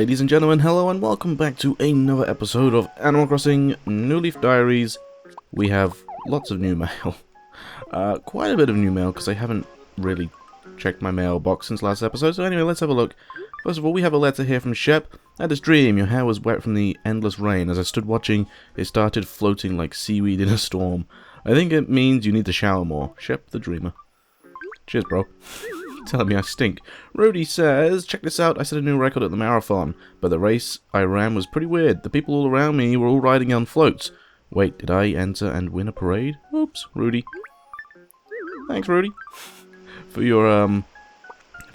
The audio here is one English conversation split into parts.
Ladies and gentlemen, hello and welcome back to another episode of Animal Crossing New Leaf Diaries. We have lots of new mail. Quite a bit of new mail because I haven't really checked my mailbox since last episode. So anyway, let's have a look. First of all, we have a letter here from Shep. I had this dream. Your hair was wet from the endless rain. As I stood watching, it started floating like seaweed in a storm. I think it means you need to shower more. Shep the Dreamer. Cheers, bro. Telling me I stink. Rudy says, check this out, I set a new record at the marathon, but the race I ran was pretty weird. The people all around me were all riding on floats. Wait, did I enter and win a parade? Oops, Rudy. Thanks, Rudy, for your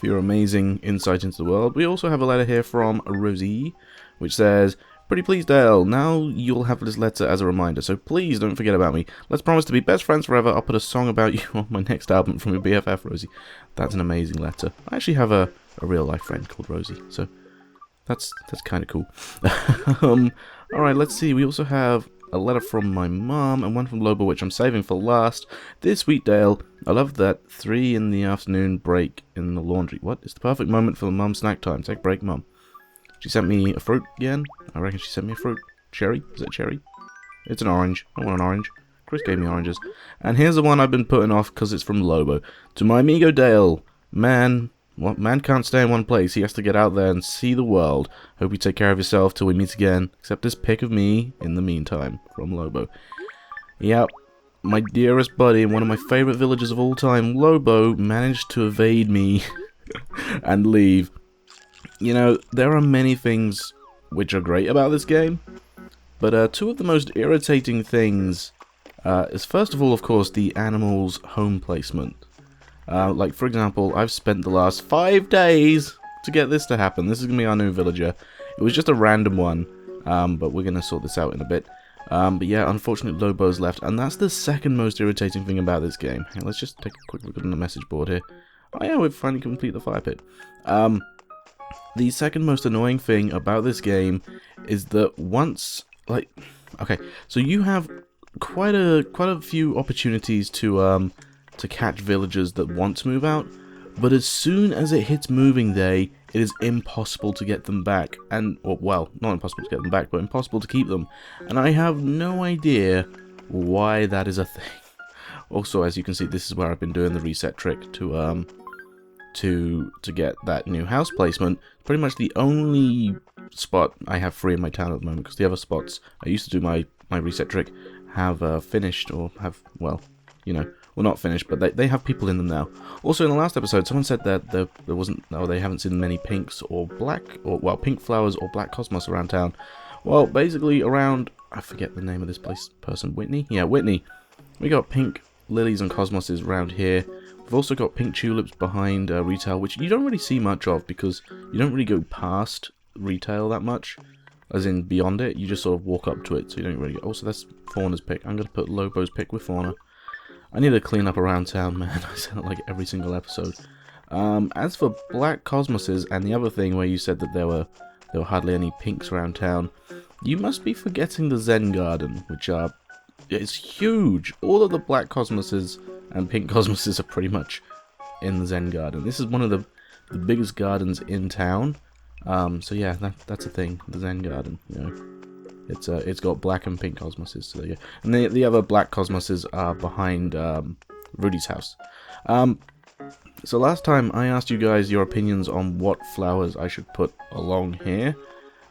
amazing insight into the world. We also have a letter here from Rosie, which says, pretty please, Dale, now you'll have this letter as a reminder, so please don't forget about me. Let's promise to be best friends forever. I'll put a song about you on my next album from your BFF, Rosie. That's an amazing letter. I actually have a real-life friend called Rosie, so that's kind of cool. Alright, let's see. We also have a letter from my mom and one from Lobo, which I'm saving for last. Dear sweet Dale, I love that 3 in the afternoon break in the laundry. What? It's the perfect moment for the mum snack time. Take a break, mum. She sent me a fruit again. I reckon she sent me a fruit. Cherry? Is it cherry? It's an orange. I want an orange. Chris gave me oranges. And here's the one I've been putting off because it's from Lobo. To my amigo Dale. Man can't stay in one place. He has to get out there and see the world. Hope you take care of yourself till we meet again. Accept this pic of me in the meantime. From Lobo. Yep. My dearest buddy and one of my favorite villagers of all time, Lobo, managed to evade me and leave. You know, there are many things which are great about this game, but two of the most irritating things is first of all, of course, the animals' home placement. Like, for example, I've spent the last 5 days to get this to happen. This is going to be our new villager. It was just a random one, but we're going to sort this out in a bit. But yeah, unfortunately, Lobo's left, and that's the second most irritating thing about this game. Hey, let's just take a quick look on the message board here. Oh yeah, we've finally completed the fire pit. The second most annoying thing about this game is that once, like, okay, so you have quite a few opportunities to catch villagers that want to move out, but as soon as it hits moving day, it is impossible to get them back, and, well, not impossible to get them back, but impossible to keep them, and I have no idea why that is a thing. Also, as you can see, this is where I've been doing the reset trick to get that new house placement. Pretty much the only spot I have free in my town at the moment, because the other spots I used to do my reset trick have finished, or have, well, you know, well, not finished, but they have people in them now. Also, in the last episode, someone said that there wasn't, oh, they haven't seen many pinks or black, or, well, pink flowers or black cosmos around town. Well, basically around, I forget the name of this person, Whitney? Yeah, Whitney. We got pink lilies and cosmoses around here. We've also got pink tulips behind retail, which you don't really see much of because you don't really go past retail that much, as in beyond it. You just sort of walk up to it, so you don't really get... Also, that's Fauna's pick. I'm going to put Lobo's pick with Fauna. I need to clean up around town, man. I said it like every single episode. As for black cosmoses and the other thing where you said that there were hardly any pinks around town, you must be forgetting the Zen Garden, which are... It's huge. All of the black cosmoses and pink cosmoses are pretty much in the Zen Garden. This is one of the biggest gardens in town. So yeah, that's a thing. The Zen Garden, you know, it's got black and pink cosmoses. So there you go. And the other black cosmoses are behind Rudy's house. So last time I asked you guys your opinions on what flowers I should put along here,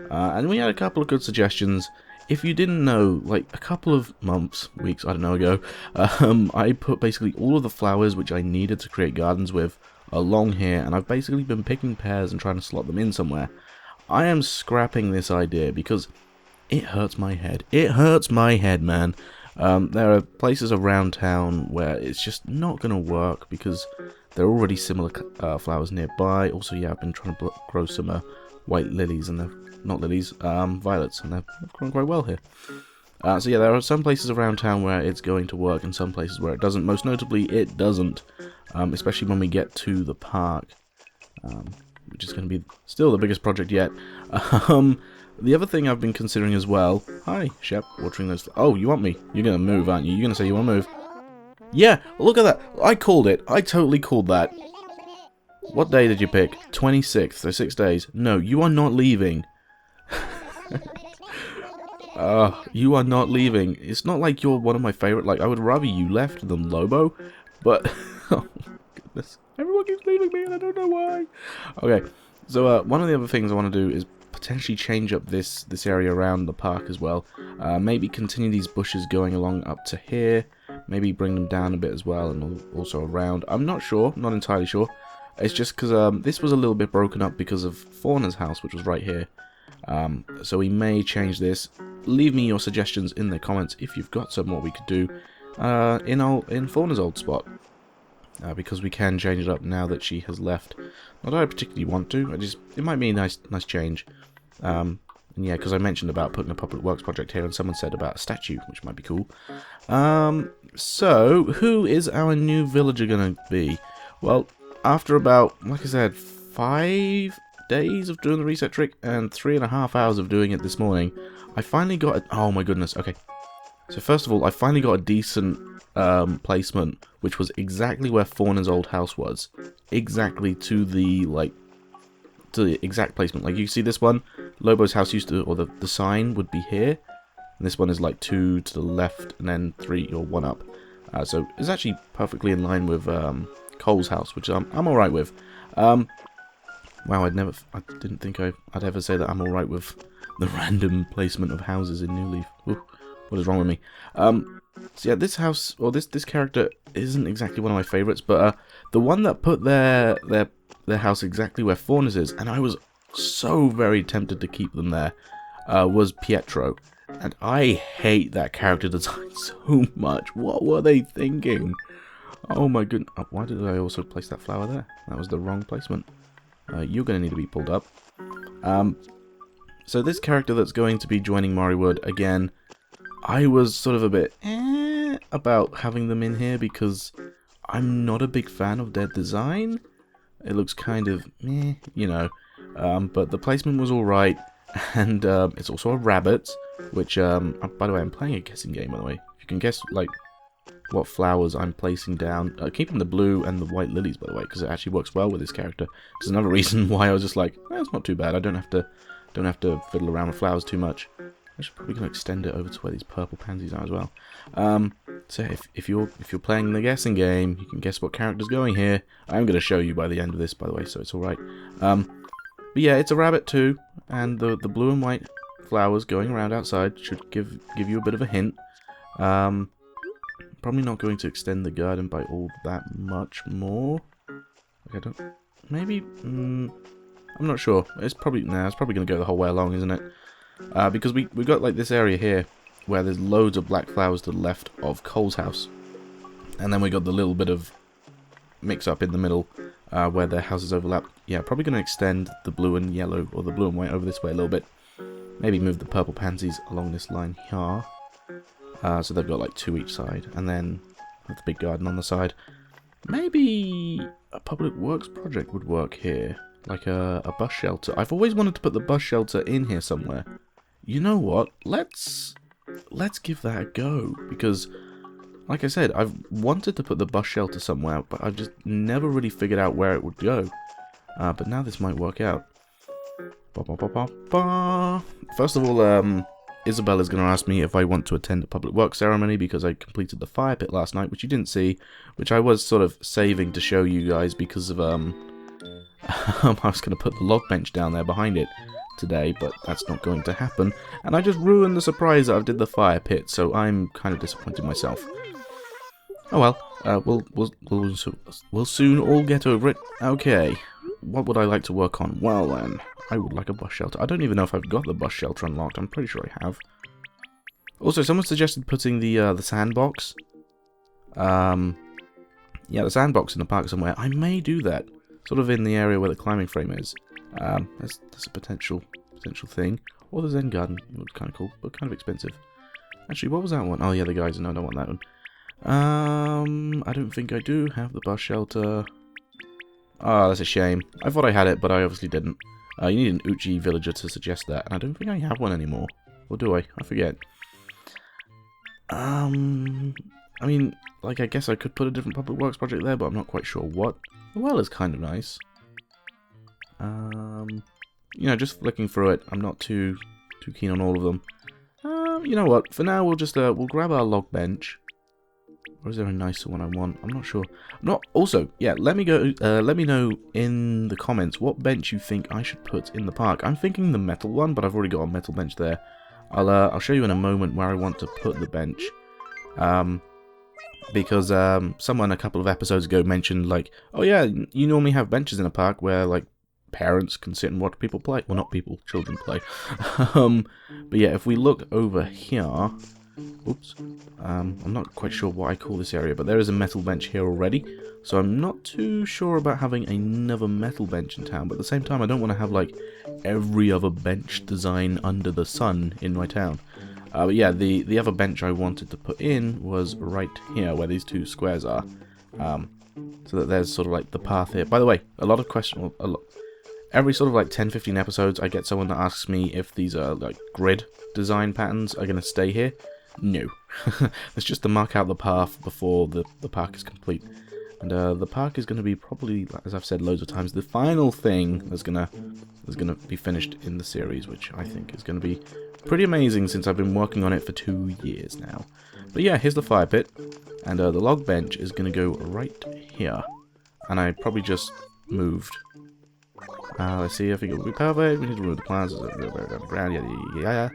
and we had a couple of good suggestions. If you didn't know, like a couple of months, weeks, I don't know ago, I put basically all of the flowers which I needed to create gardens with along here, and I've basically been picking pairs and trying to slot them in somewhere. I am scrapping this idea because it hurts my head. It hurts my head, man. There are places around town where it's just not going to work because there are already similar flowers nearby. Also, yeah, I've been trying to grow some white lilies, and they're not lilies, violets, and they're growing quite well here. So yeah, there are some places around town where it's going to work, and some places where it doesn't. Most notably, it doesn't, especially when we get to the park, which is going to be still the biggest project yet. The other thing I've been considering as well... Hi, Shep, watering those... Oh, you want me? You're going to move, aren't you? You're going to say you want to move? Yeah, look at that. I called it. I totally called that. What day did you pick? 26th, so 6 days. No, you are not leaving. You are not leaving. It's not like you're one of my favorite. Like, I would rather you left than Lobo, but oh my goodness, everyone keeps leaving me, and I don't know why. Okay, so one of the other things I want to do is potentially change up this area around the park as well. Maybe continue these bushes going along up to here. Maybe bring them down a bit as well, and also around. I'm not sure, not entirely sure. It's just because this was a little bit broken up because of Fauna's house, which was right here. So we may change this. Leave me your suggestions in the comments if you've got some what we could do in Fauna's old spot. Because we can change it up now that she has left. Not that I particularly want to. It might be a nice change. And yeah, because I mentioned about putting a public works project here, and someone said about a statue, which might be cool. So who is our new villager gonna be? Well, after about, like I said, 5 days of doing the reset trick and 3.5 hours of doing it this morning, I finally got oh my goodness, okay. So first of all, I finally got a decent placement, which was exactly where Fauna's old house was. Exactly to the, exact placement. Like, you see this one? Lobo's house used to, or the sign would be here. And this one is like 2 to the left and then 3 or 1 up. So it's actually perfectly in line with Cole's house, which I'm alright with. Wow, I didn't think I'd ever say that I'm alright with the random placement of houses in New Leaf. Ooh, what is wrong with me? So yeah, this house, or this character isn't exactly one of my favourites, but the one that put their house exactly where Fauna's is, and I was so very tempted to keep them there, was Pietro. And I hate that character design so much. What were they thinking? Oh my goodness. Why did I also place that flower there? That was the wrong placement. You're going to need to be pulled up. So this character that's going to be joining Moriwood, again, I was sort of a bit about having them in here because I'm not a big fan of their design. It looks kind of meh, you know. But the placement was alright. And it's also a rabbit, which, by the way, I'm playing a guessing game, by the way. If you can guess, like, what flowers I'm placing down. Keeping the blue and the white lilies, by the way, because it actually works well with this character. There's another reason why I was just like, it's not too bad. I don't have to fiddle around with flowers too much. I'm probably going to extend it over to where these purple pansies are as well. So if you're playing the guessing game, you can guess what character's going here. I'm going to show you by the end of this, by the way, so it's alright. But yeah, it's a rabbit too, and the blue and white flowers going around outside should give you a bit of a hint. Probably not going to extend the garden by all that much more. Okay, maybe. I'm not sure. It's probably going to go the whole way along, isn't it? Because we've got like this area here where there's loads of black flowers to the left of Cole's house, and then we got the little bit of mix up in the middle where their houses overlap. Yeah, probably going to extend the blue and yellow, or the blue and white, over this way a little bit. Maybe move the purple pansies along this line here. So they've got like 2 each side, and then with the big garden on the side. Maybe a public works project would work here, like a bus shelter. I've always wanted to put the bus shelter in here somewhere. You know what? Let's give that a go, because, like I said, I've wanted to put the bus shelter somewhere, but I've just never really figured out where it would go. But now this might work out. First of all, Isabella's going to ask me if I want to attend a public works ceremony because I completed the fire pit last night, which you didn't see, which I was sort of saving to show you guys because of, I was going to put the log bench down there behind it today, but that's not going to happen, and I just ruined the surprise that I did the fire pit, so I'm kind of disappointed myself. Oh well, we'll soon all get over it. Okay, what would I like to work on? Well then, I would like a bus shelter. I don't even know if I've got the bus shelter unlocked. I'm pretty sure I have. Also, someone suggested putting the sandbox. Yeah, the sandbox in the park somewhere. I may do that, sort of in the area where the climbing frame is. That's a potential thing. Or the Zen garden. It looks kind of cool, but kind of expensive. Actually, what was that one? Oh yeah, the guys. No, I don't want that one. I don't think I do have the bus shelter. Ah, that's a shame. I thought I had it, but I obviously didn't. You need an Uchi villager to suggest that, and I don't think I have one anymore. Or do I? I forget. I mean, like, I guess I could put a different public works project there, but I'm not quite sure what. The well is kind of nice. You know, just flicking through it. I'm not too keen on all of them. You know what? For now, we'll just we'll grab our log bench. Or is there a nicer one I want? I'm not sure. Also, yeah, let me know in the comments what bench you think I should put in the park. I'm thinking the metal one, but I've already got a metal bench there. I'll show you in a moment where I want to put the bench. Because someone a couple of episodes ago mentioned, like, oh yeah, you normally have benches in a park where, like, parents can sit and watch people play. Well, not people, children play. But yeah, if we look over here... Oops. I'm not quite sure what I call this area, but there is a metal bench here already. So I'm not too sure about having another metal bench in town. But at the same time, I don't want to have, like, every other bench design under the sun in my town. But yeah, the other bench I wanted to put in was right here, where these two squares are. So that there's sort of like the path here. By the way, a lot of questions... Every sort of like 10-15 episodes, I get someone that asks me if these are like grid design patterns are going to stay here. No. It's just to mark out the path before the park is complete. And the park is going to be probably, as I've said loads of times, the final thing that's gonna be finished in the series, which I think is going to be pretty amazing since I've been working on it for 2 years now. But yeah, here's the fire pit, and the log bench is going to go right here. And I probably just moved. Let's see if it will be perfect. We need to remove the plants. Yeah.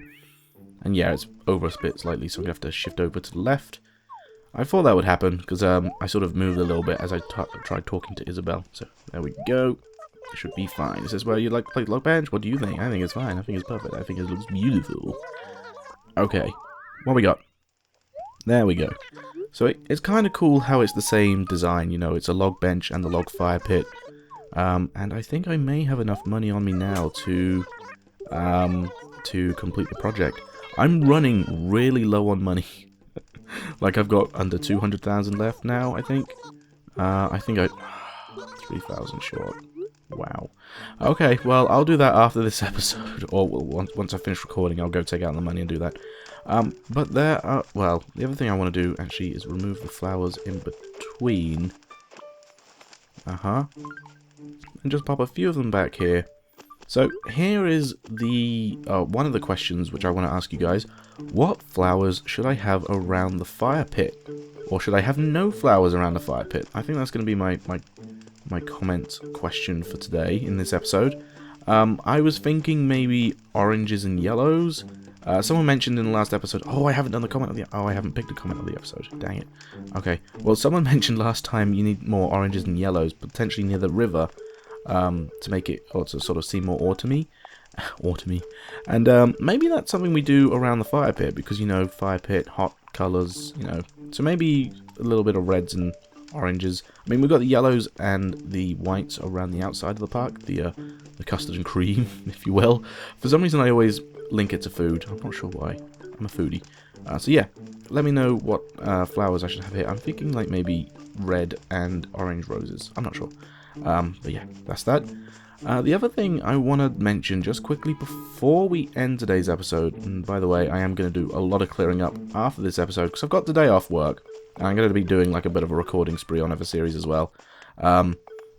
And yeah, it's over a bit slightly, so we have to shift over to the left. I thought that would happen, because I sort of moved a little bit as I tried talking to Isabel. So, there we go. It should be fine. Is this where you'd like to play log bench? What do you think? I think it's fine. I think it's perfect. I think it looks beautiful. Okay. What we got? There we go. So, it's kind of cool how it's the same design, you know. It's a log bench and the log fire pit. And I think I may have enough money on me now to complete the project. I'm running really low on money. Like, I've got under 200,000 left now, I think. I think 3,000 short. Wow. Okay, well, I'll do that after this episode. Or once I finish recording, I'll go take out the money and do that. But there are... Well, the other thing I want to do, actually, is remove the flowers in between. And just pop a few of them back here. So here is the one of the questions which I want to ask you guys. What flowers should I have around the fire pit? Or should I have no flowers around the fire pit? I think that's going to be my comment question for today in this episode. I was thinking maybe oranges and yellows. Someone mentioned in the last episode... Oh, I haven't done the comment of the... Oh, I haven't picked a comment of the episode. Dang it. Okay. Well, someone mentioned last time you need more oranges and yellows, potentially near the river. To make it, or to sort of seem more autumny. And maybe that's something we do around the fire pit, because, you know, fire pit, hot colours, you know. So maybe a little bit of reds and oranges. I mean, we've got the yellows and the whites around the outside of the park, the custard and cream, if you will. For some reason, I always link it to food. I'm not sure why. I'm a foodie. So yeah, let me know what flowers I should have here. I'm thinking like maybe red and orange roses. I'm not sure. But yeah, that's that. The other thing I want to mention just quickly before we end today's episode, and by the way, I am going to do a lot of clearing up after this episode, because I've got the day off work, and I'm going to be doing like a bit of a recording spree on other series as well.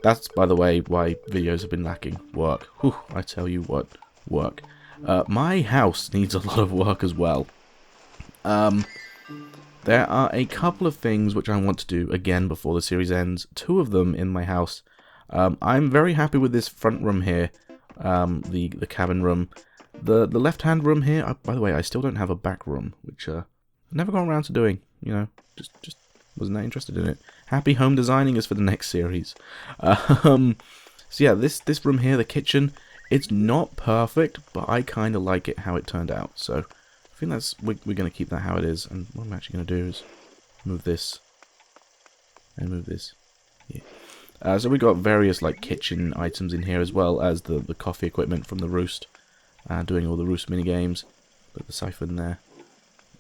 That's, by the way, why videos have been lacking. Work. Whew, I tell you what, work. My house needs a lot of work as well. There are a couple of things which I want to do again before the series ends. 2 of them in my house. I'm very happy with this front room here, the cabin room. The left-hand room here, by the way, I still don't have a back room, which I've never gone around to doing, you know, just wasn't that interested in it. Happy home designing is for the next series. So yeah, this room here, the kitchen, it's not perfect, but I kind of like it how it turned out, so I think that's, we're going to keep that how it is, and what I'm actually going to do is move this, and move this, yeah. So we've got various like kitchen items in here, as well as the coffee equipment from the Roost, doing all the Roost mini games. Put the siphon there,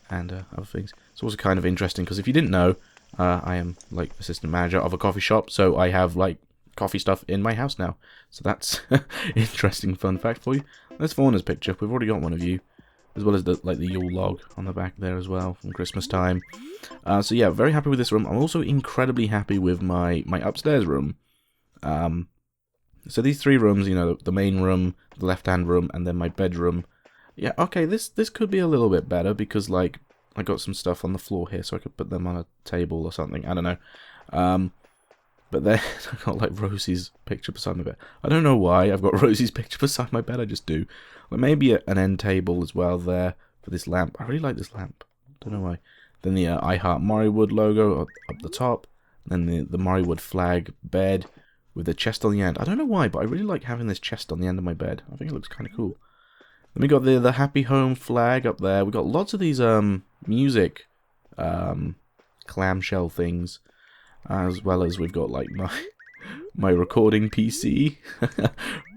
and other things. It's also kind of interesting because if you didn't know, I am like assistant manager of a coffee shop, so I have like coffee stuff in my house now. So that's interesting fun fact for you. There's Fauna's picture. We've already got one of you, as well as the Yule log on the back there as well from Christmas time. So yeah, very happy with this room. I'm also incredibly happy with my upstairs room. So these 3 rooms, you know, the main room, the left-hand room, and then my bedroom. Yeah, okay, this could be a little bit better because, like, I got some stuff on the floor here, so I could put them on a table or something. I don't know. But then I got, like, Rosie's picture beside my bed. I don't know why I've got Rosie's picture beside my bed. I just do. Well, maybe an end table as well there for this lamp. I really like this lamp. Don't know why. Then the I Heart Moriwood logo up the top. Then the Moriwood flag bed with the chest on the end. I don't know why, but I really like having this chest on the end of my bed. I think it looks kind of cool. Then we got the Happy Home flag up there. We got lots of these music clamshell things, as well as we've got like my recording PC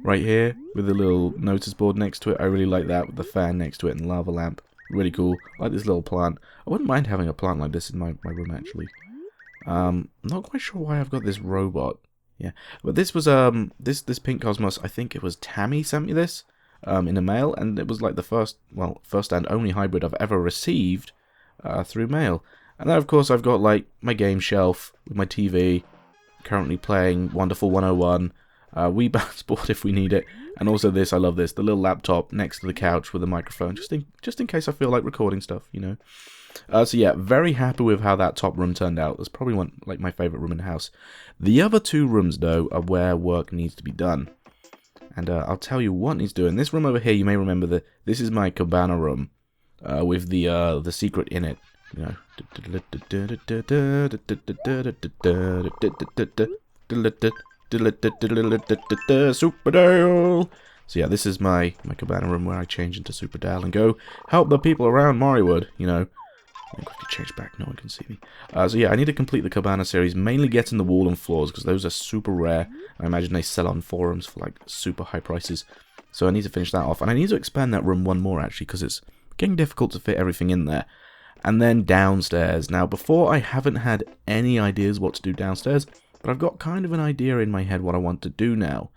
right here with a little notice board next to it. I really like that with the fan next to it and lava lamp. Really cool. I like this little plant. I wouldn't mind having a plant like this in my room actually. I'm not quite sure why I've got this robot. Yeah, but this was this Pink Cosmos. I think it was Tammy sent me this in the mail, and it was like the first and only hybrid I've ever received through mail. And then of course I've got like my game shelf with my TV, currently playing Wonderful 101, Wii Bounce board if we need it, and also this, I love this, the little laptop next to the couch with a microphone, just in case I feel like recording stuff, you know. So yeah, very happy with how that top room turned out. It's probably like my favorite room in the house. The other 2 rooms though are where work needs to be done, and I'll tell you what needs doing. This room over here, you may remember that this is my cabana room with the secret in it. You know, Superdale. So yeah, this is my cabana room where I change into Superdale and go help the people around Moriwood. You know, I quickly change back. No one can see me. So yeah, I need to complete the cabana series, mainly getting the wall and floors because those are super rare. I imagine they sell on forums for like super high prices. So I need to finish that off, and I need to expand that room one more actually because it's getting difficult to fit everything in there. And then downstairs. Now, before I haven't had any ideas what to do downstairs, but I've got kind of an idea in my head what I want to do now.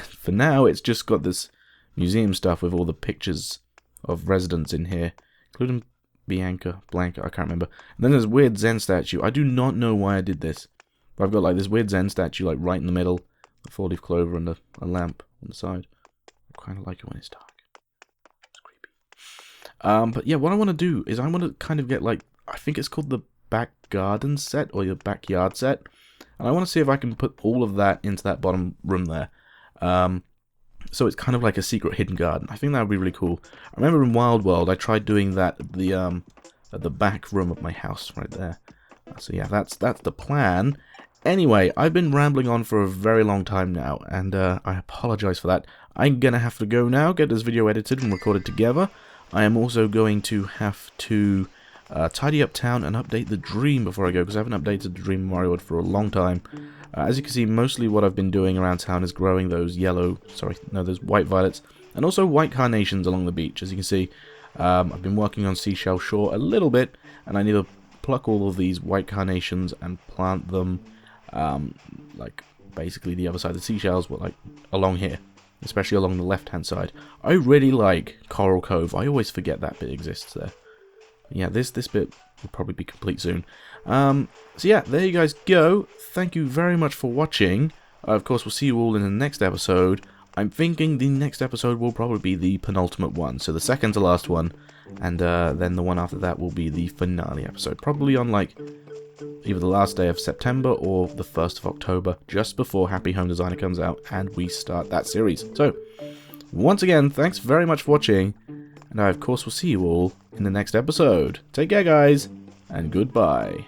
For now, it's just got this museum stuff with all the pictures of residents in here, including Blanca, I can't remember. And then there's a weird Zen statue. I do not know why I did this, but I've got like this weird Zen statue like right in the middle, a 4-leaf clover and a lamp on the side. I kind of like it when it's dark. But yeah, what I want to do is I want to kind of get like, I think it's called the back garden set or your backyard set, and I want to see if I can put all of that into that bottom room there. So it's kind of like a secret hidden garden. I think that would be really cool. I remember in Wild World I tried doing that at the back room of my house right there. So yeah, that's the plan. Anyway, I've been rambling on for a very long time now, and I apologize for that. I'm gonna have to go now, get this video edited and recorded together. I am also going to have to tidy up town and update the dream before I go, because I haven't updated the dream in Moriwood for a long time. As you can see, mostly what I've been doing around town is growing those those white violets, and also white carnations along the beach. As you can see, I've been working on Seashell Shore a little bit, and I need to pluck all of these white carnations and plant them, like, basically the other side of the seashells, like, along here. Especially along the left-hand side. I really like Coral Cove. I always forget that bit exists there. Yeah, this bit will probably be complete soon. So yeah, there you guys go. Thank you very much for watching. Of course, we'll see you all in the next episode. I'm thinking the next episode will probably be the penultimate one. So the second to last one. And then the one after that will be the finale episode. Probably on, like, either the last day of September or the 1st of October, just before Happy Home Designer comes out and we start that series. So, once again, thanks very much for watching, and I of course will see you all in the next episode. Take care guys, and goodbye.